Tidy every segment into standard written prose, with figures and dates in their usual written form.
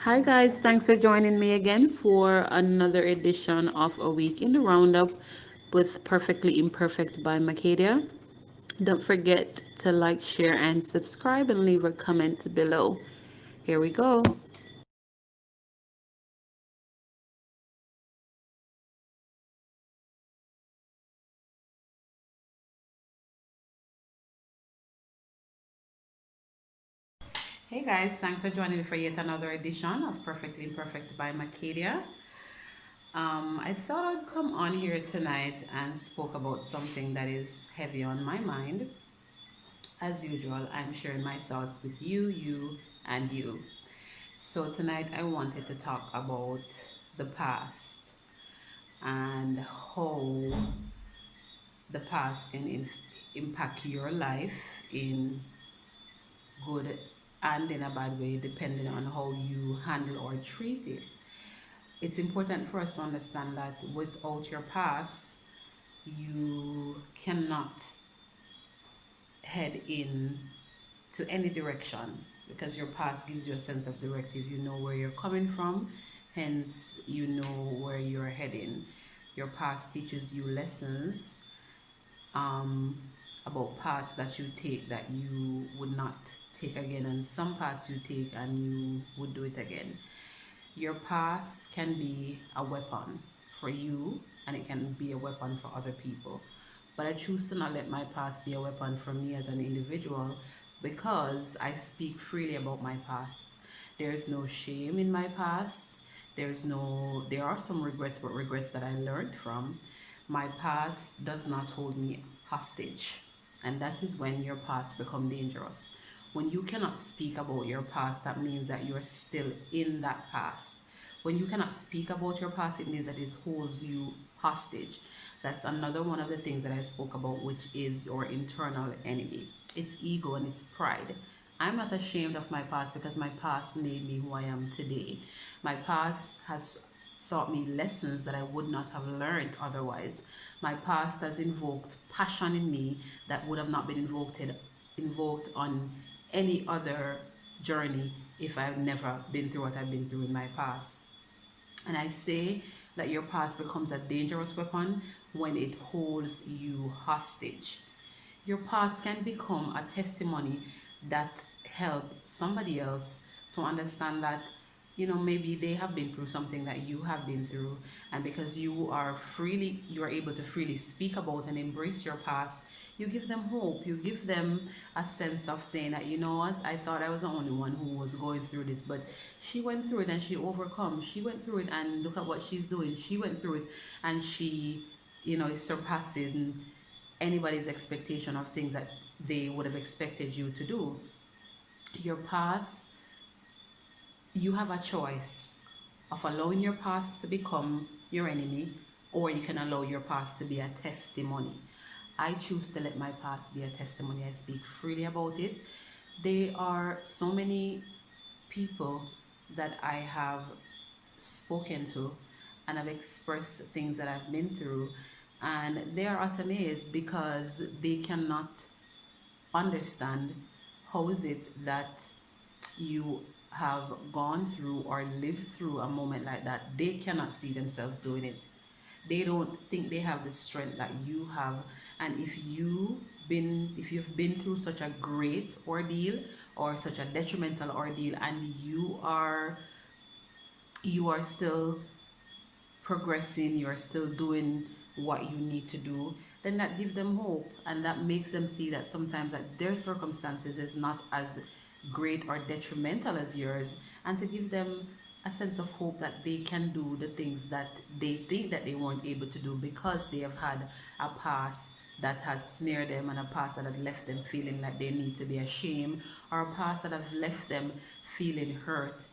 Hi, guys. Thanks for joining me again for another edition of A Week in the Roundup with Perfectly Imperfect by Mckadia. Don't forget to like, share, and subscribe and leave a comment below. Here we go. Hey guys, thanks for joining me for yet another edition of Perfectly Imperfect by Mckadia. I thought I'd come on here tonight and spoke about something that is heavy on my mind. As usual, I'm sharing my thoughts with you, and you. So tonight I wanted to talk about the past and how the past can impact your life in good and in a bad way depending on how you handle or treat it. It's important for us to understand that without your past, you cannot head in to any direction because your past gives you a sense of directive. You know where you're coming from, hence, you know where you're heading. Your past teaches you lessons um, about paths that you take that you would not take again, and some paths you take and you would do it again. Your past can be a weapon for you, and it can be a weapon for other people. But I choose to not let my past be a weapon for me as an individual because I speak freely about my past. There's no shame in my past. There are some regrets, but regrets that I learned from. My past does not hold me hostage. And that is when your past become dangerous. When you cannot speak about your past, that means that you're still in that past. When you cannot speak about your past, it means that it holds you hostage. That's another one of the things that I spoke about, which is your internal enemy. It's ego and it's pride. I'm not ashamed of my past because my past made me who I am today. My past has taught me lessons that I would not have learned otherwise. My past has invoked passion in me that would have not been invoked on any other journey if I've never been through what I've been through in my past. And I say that your past becomes a dangerous weapon when it holds you hostage. Your past can become a testimony that help somebody else to understand that maybe they have been through something that you have been through, and because you are able to freely speak about and embrace your past, you give them hope. You give them a sense of saying that, you know what, I thought I was the only one who was going through this, but she went through it and she overcome. She went through it and look at what she's doing. She went through it and she is surpassing anybody's expectation of things that they would have expected you to do. Your past, you have a choice of allowing your past to become your enemy, or you can allow your past to be a testimony. I choose to let my past be a testimony. I speak freely about it. There are so many people that I have spoken to and I've expressed things that I've been through, and they are at amazed because they cannot understand how is it that you have gone through or lived through a moment like that. They cannot see themselves doing it. They don't think they have the strength that you have. And if you've been through such a great ordeal or such a detrimental ordeal, and you are still progressing, you're still doing what you need to do, then that gives them hope, and that makes them see that sometimes that their circumstances is not as great or detrimental as yours, and to give them a sense of hope that they can do the things that they think that they weren't able to do because they have had a past that has snared them, and a past that has left them feeling like they need to be ashamed, or a past that have left them feeling hurt.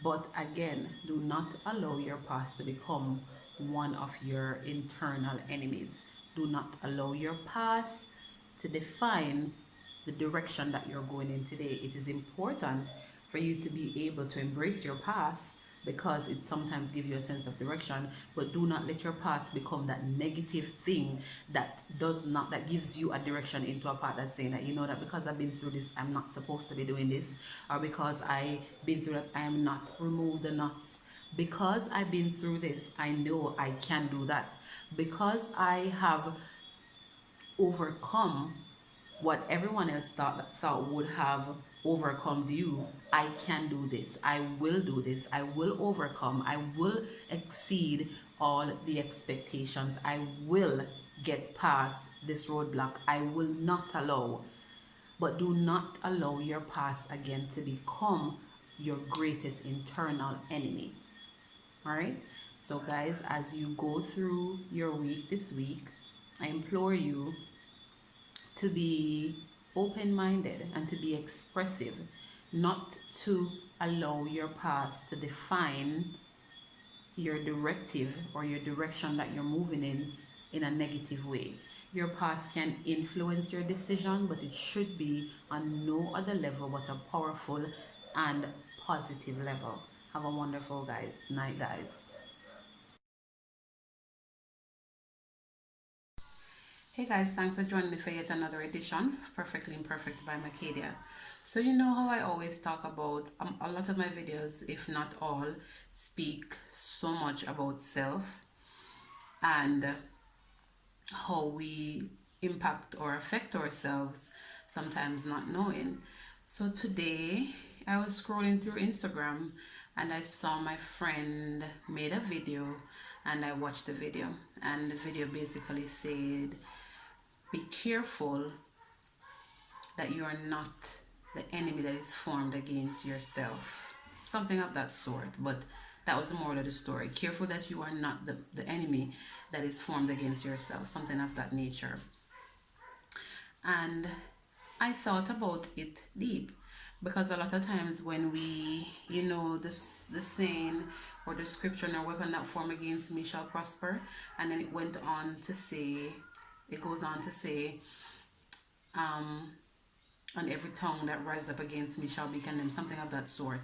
But again, do not allow your past to become one of your internal enemies. Do not allow your past to define the direction that you're going in today. It is important for you to be able to embrace your past, because it sometimes gives you a sense of direction. But do not let your past become that negative thing that gives you a direction into a path that's saying that, you know, that because I've been through this, I'm not supposed to be doing this, or because I've been through that, I am not. Remove the nuts. Because I've been through this, I know I can do that. Because I have overcome what everyone else thought would have overcome you, I can do this. I will do this. I will overcome. I will exceed all the expectations. I will get past this roadblock. I will not allow. But do not allow your past again to become your greatest internal enemy. All right? So, guys, as you go through your week this week, I implore you to be open minded and to be expressive, not to allow your past to define your directive or your direction that you're moving in a negative way. Your past can influence your decision, but it should be on no other level but a powerful and positive level. Have a wonderful night, guys. Hey guys, thanks for joining me for yet another edition of Perfectly Imperfect by Mckadia. So you know how I always talk about a lot of my videos, if not all, speak so much about self and how we impact or affect ourselves, sometimes not knowing. So today I was scrolling through Instagram and I saw my friend made a video, and I watched the video, and the video basically said, be careful that you are not the enemy that is formed against yourself. Something of that sort. But that was the moral of the story. Careful that you are not the enemy that is formed against yourself. Something of that nature. And I thought about it deep, because a lot of times when we, you know, the saying or the scripture, no weapon that form against me shall prosper. And then it goes on to say, and every tongue that rises up against me shall be condemned, something of that sort.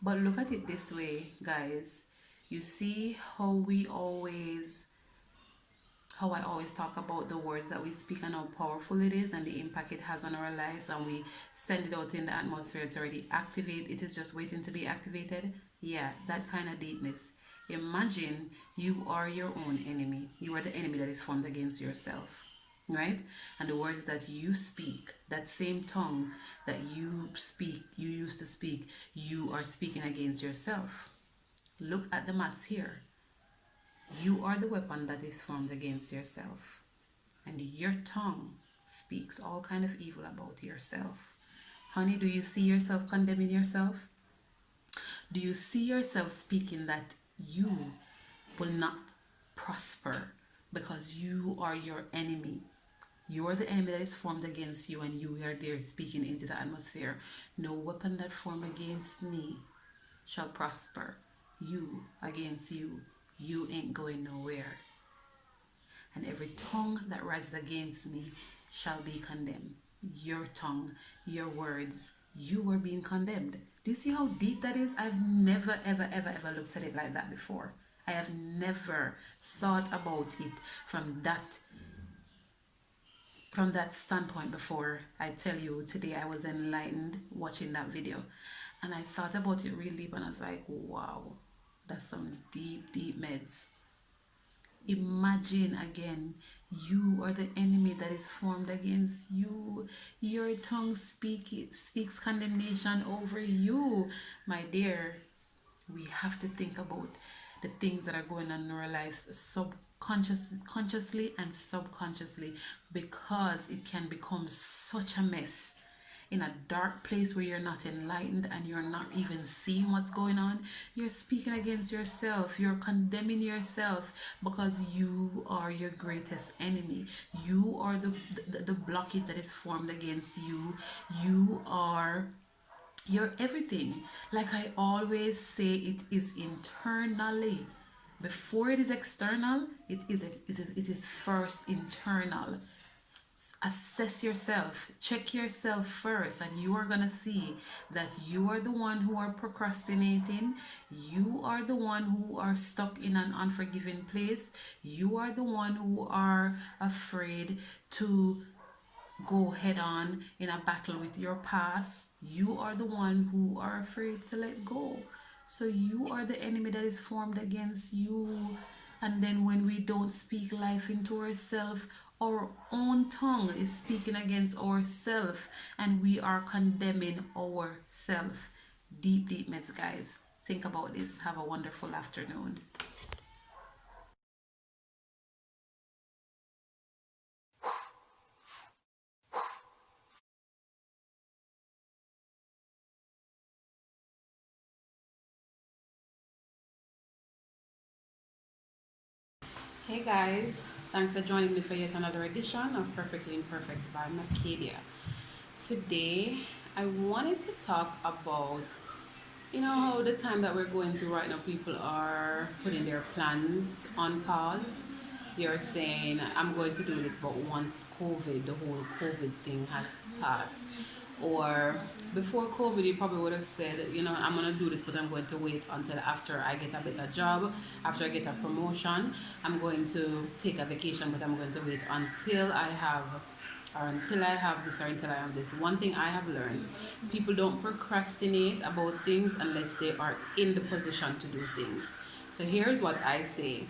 But look at it this way, guys. You see how I always talk about the words that we speak and how powerful it is and the impact it has on our lives, and we send it out in the atmosphere. It's already activated. It is just waiting to be activated. Yeah, that kind of deepness. Imagine you are your own enemy. You are the enemy that is formed against yourself, right? And the words that you speak, that same tongue that you used to speak, you are speaking against yourself. Look at the maths here. You are the weapon that is formed against yourself, and your tongue speaks all kind of evil about yourself. Honey, do you see yourself condemning yourself? Do you see yourself speaking that you will not prosper because you are your enemy? You are the enemy that is formed against you, and you are there speaking into the atmosphere. No weapon that formed against me shall prosper. You against you. You ain't going nowhere. And every tongue that rises against me shall be condemned. Your tongue, your words, you were being condemned. Do you see how deep that is? I've never, ever, ever, ever looked at it like that before. I have never thought about it from that standpoint before. I tell you, today I was enlightened watching that video, and I thought about it really deep, and I was like, wow, that's some deep, deep meds. Imagine again, you are the enemy that is formed against you. Your tongue speaks condemnation over you. My dear, we have to think about the things that are going on in our lives consciously and subconsciously, because it can become such a mess in a dark place where you're not enlightened and you're not even seeing what's going on. You're speaking against yourself, you're condemning yourself, because you are your greatest enemy. You are the blockage that is formed against you. You're everything. Like I always say, it is internally. Before it is external, it is first internal. assess yourself, check yourself first, and you are gonna see that you are the one who are procrastinating, you are the one who are stuck in an unforgiving place, you are the one who are afraid to go head on in a battle with your past. You are the one who are afraid to let go. So you are the enemy that is formed against you. And then when we don't speak life into ourselves, our own tongue is speaking against ourselves and we are condemning ourselves. Deep, deep mess, guys. Think about this. Have a wonderful afternoon. Hey guys, thanks for joining me for yet another edition of Perfectly Imperfect by Mckadia. Today, I wanted to talk about, how the time that we're going through right now, people are putting their plans on pause. You're saying, I'm going to do this, but once COVID, the whole COVID thing has passed. Or before COVID, you probably would have said, I'm going to do this, but I'm going to wait until after I get a better job, after I get a promotion. I'm going to take a vacation, but I'm going to wait until I have this or until I have this. One thing I have learned, people don't procrastinate about things unless they are in the position to do things. So here's what I say.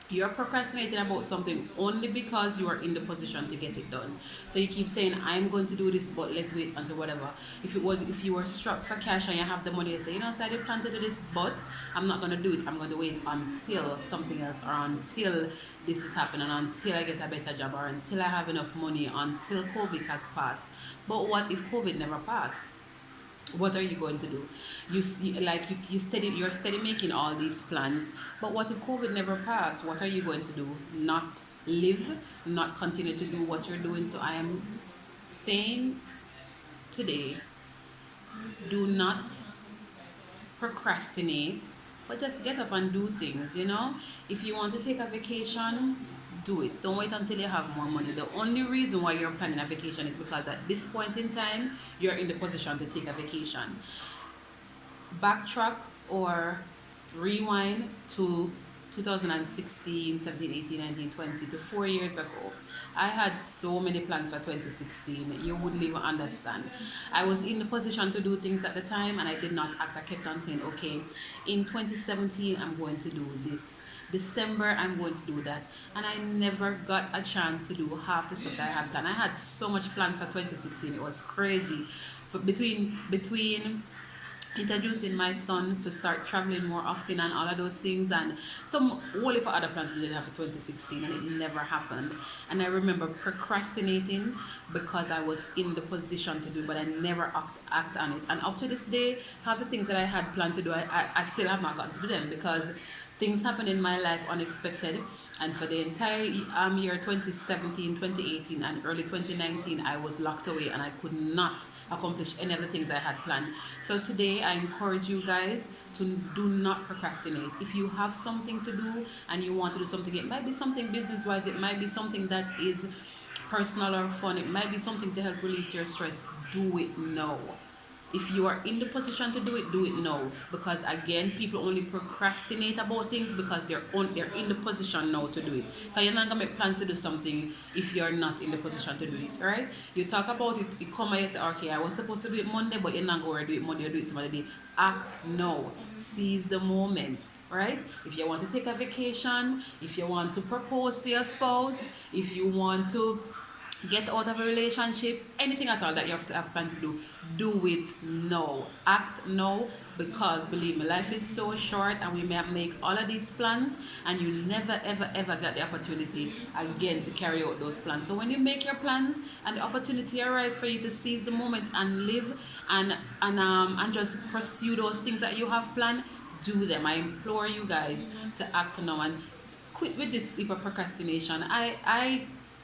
You're procrastinating about something only because you are in the position to get it done. So you keep saying, I'm going to do this, but let's wait until whatever. If you were strapped for cash and you have the money, you say, so I did plan to do this, but I'm not going to do it. I'm going to wait until something else, or until this is happening, until I get a better job, or until I have enough money, until COVID has passed. But what if COVID never passed? What are you going to do? You're steady making all these plans, but what if COVID never passed? What are you going to do? Not live, not continue to do what you're doing? So I am saying today, do not procrastinate, but just get up and do things. If you want to take a vacation, do it. Don't wait until you have more money. The only reason why you're planning a vacation is because at this point in time, you're in the position to take a vacation. Backtrack or rewind to 2016, 17, 18, 19, 20, to 4 years ago. I had so many plans for 2016, you wouldn't even understand. I was in the position to do things at the time and I did not act. I kept on saying, okay, in 2017, I'm going to do this. December, I'm going to do that. And I never got a chance to do half the stuff that I had planned. I had so much plans for 2016, it was crazy. Between introducing my son to start traveling more often and all of those things, and some whole heap of other plans we did have for 2016, and it never happened. And I remember procrastinating because I was in the position to do, but I never act on it. And up to this day, half the things that I had planned to do, I still have not gotten to do them because things happen in my life unexpected. And for the entire year 2017, 2018, and early 2019, I was locked away and I could not accomplish any of the things I had planned. So today, I encourage you guys to do not procrastinate. If you have something to do and you want to do something, it might be something business-wise, it might be something that is personal or fun, it might be something to help release your stress. Do it now. If you are in the position to do it now. Because again, people only procrastinate about things because they're in the position now to do it. So you're not gonna make plans to do something if you're not in the position to do it, right? You talk about it, you come and you say, okay, I was supposed to do it Monday, but you're not going to do it Monday, you do it some other day. Act now. Seize the moment, right? If you want to take a vacation, if you want to propose to your spouse, if you want to get out of a relationship, anything at all that you have to have plans to do it now. Act now, because believe me, life is so short and we may make all of these plans and you never ever ever get the opportunity again to carry out those plans. So when you make your plans and the opportunity arises for you to seize the moment and live and just pursue those things that you have planned, do them. I implore you guys to act now and quit with this heap of procrastination.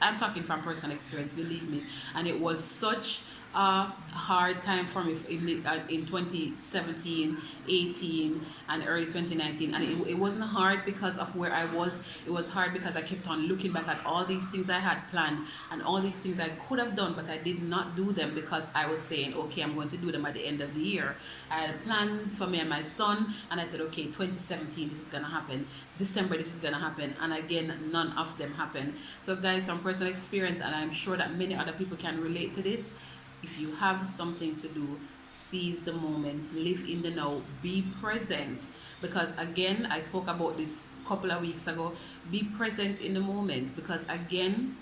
I'm talking from personal experience, believe me, and it was such a hard time for me in 2017, 18, and early 2019. And it wasn't hard because of where I was. It was hard because I kept on looking back at all these things I had planned and all these things I could have done, but I did not do them because I was saying, okay, I'm going to do them at the end of the year. I had plans for me and my son, and I said, okay, 2017, this is going to happen. December, this is going to happen. And again, none of them happened. So guys, from personal experience, and I'm sure that many other people can relate to this, if you have something to do, seize the moments, live in the now, be present. Because again, I spoke about this a couple of weeks ago. Be present in the moment, because again,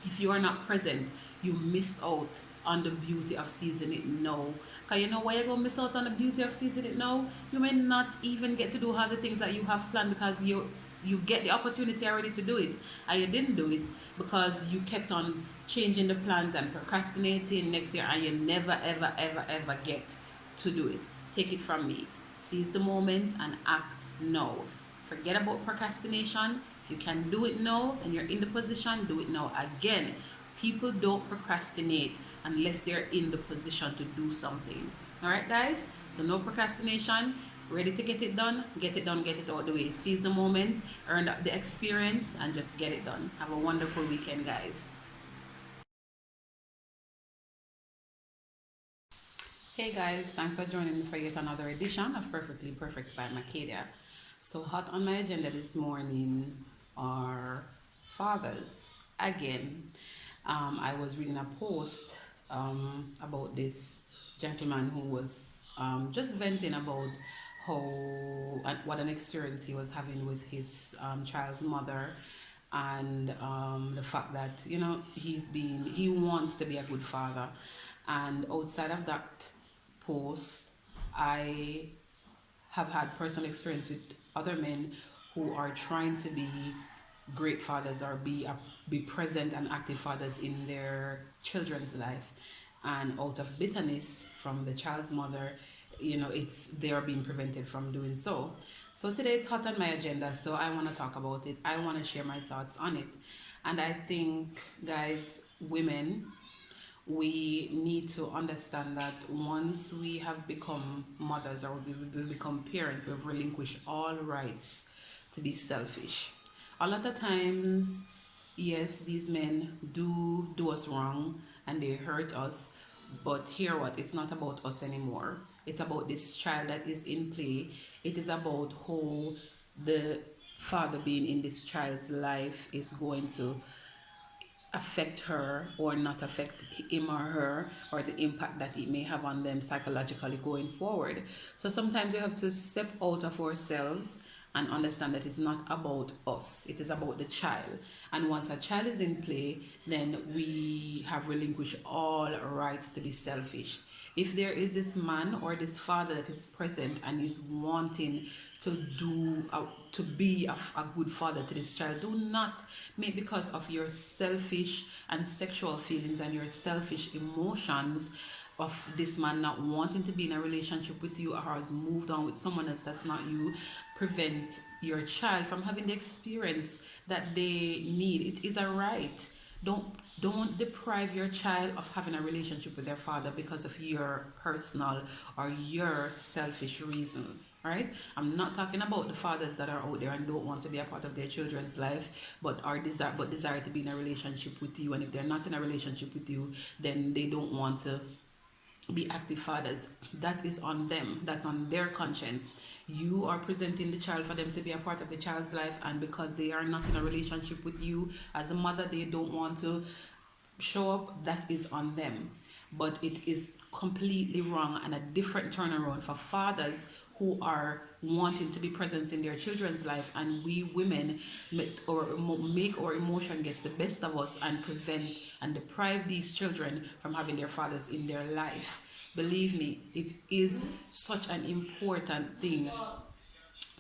if you are not present, you miss out on the beauty of seizing it now. Because you know why you're going to miss out on the beauty of seizing it now? You may not even get to do all the things that you have planned because you get the opportunity already to do it, and you didn't do it because you kept on changing the plans and procrastinating next year, and you never ever ever ever get to do it. Take it from me, seize the moment and act now. Forget about procrastination. If you can do it now and you're in the position, do it now. Again, people don't procrastinate unless they're in the position to do something. All right, guys? So no procrastination. Ready to get it done, get it done, get it out the way. Seize the moment, earn the experience, and just get it done. Have a wonderful weekend, guys. Hey guys, thanks for joining me for yet another edition of Perfectly Perfect by Mckadia. So hot on my agenda this morning are fathers again. I was reading a post about this gentleman who was just venting about how what an experience he was having with his child's mother, and the fact that he wants to be a good father. And outside of that post, I have had personal experience with other men who are trying to be great fathers, or be present and active fathers in their children's life, and out of bitterness from the child's mother, it's they are being prevented from doing so. So today it's hot on my agenda, so I want to talk about it. I want to share my thoughts on it. And I think, guys, women, we need to understand that once we have become mothers, or we've become parents, we've relinquished all rights to be selfish. A lot of times, yes, these men do us wrong and they hurt us, but hear what? It's not about us anymore. It's about this child that is in play. It is about how the father being in this child's life is going to affect her or not affect him or her, or the impact that it may have on them psychologically going forward. So sometimes we have to step out of ourselves and understand that it's not about us, it is about the child. And once a child is in play, then we have relinquished all rights to be selfish. If there is this man or this father that is present and is wanting to to be a good father to this child, do not make, because of your selfish and sexual feelings and your selfish emotions of this man not wanting to be in a relationship with you, or has moved on with someone else that's not you, prevent your child from having the experience that they need. It is a right. Don't deprive your child of having a relationship with their father because of your personal or your selfish reasons. Right? I'm not talking about the fathers that are out there and don't want to be a part of their children's life, but desire to be in a relationship with you. And if they're not in a relationship with you, then they don't want to be active fathers. That is on them. That's on their conscience. You are presenting the child for them to be a part of the child's life, and because they are not in a relationship with you as a mother, they don't want to show up. That is on them. But it is completely wrong and a different turnaround for fathers who are wanting to be present in their children's life, and we women make our emotion gets the best of us and prevent and deprive these children from having their fathers in their life. Believe me, it is such an important thing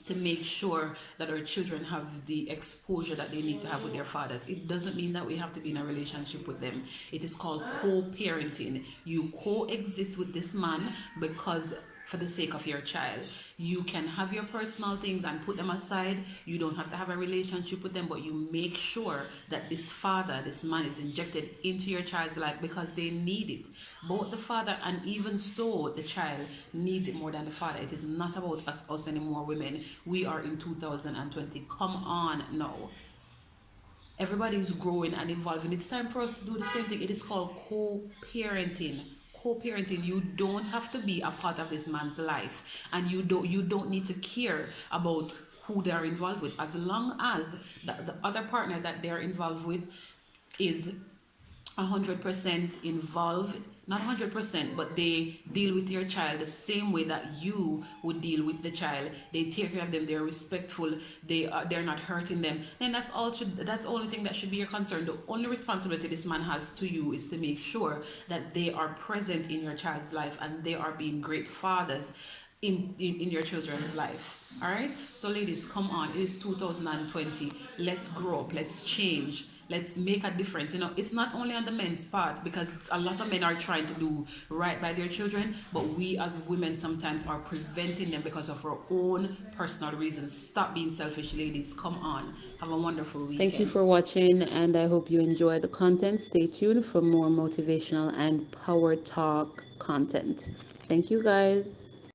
to make sure that our children have the exposure that they need to have with their fathers. It doesn't mean that we have to be in a relationship with them. It is called co-parenting. You coexist with this man because for the sake of your child. You can have your personal things and put them aside. You don't have to have a relationship with them, but you make sure that this father, this man, is injected into your child's life because they need it. Both the father and even so the child needs it more than the father. It is not about us anymore, women. We are in 2020. Come on now. Everybody's growing and evolving. It's time for us to do the same thing. It is called co-parenting. Co-parenting. You don't have to be a part of this man's life, and you don't need to care about who they are involved with, as long as the other partner that they're involved with is 100% involved, not 100%, but they deal with your child the same way that you would deal with the child. They take care of them, they're respectful, they're not hurting them. And that's the only thing that should be your concern. The only responsibility this man has to you is to make sure that they are present in your child's life and they are being great fathers in your children's life. All right, so ladies, come on, it is 2020. Let's grow up, let's change, let's make a difference. It's not only on the men's part, because a lot of men are trying to do right by their children, but we as women sometimes are preventing them because of our own personal reasons. Stop being selfish, ladies. Come on, have a wonderful weekend. Thank you for watching, and I hope you enjoy the content. Stay tuned for more motivational and power talk content. Thank you, guys.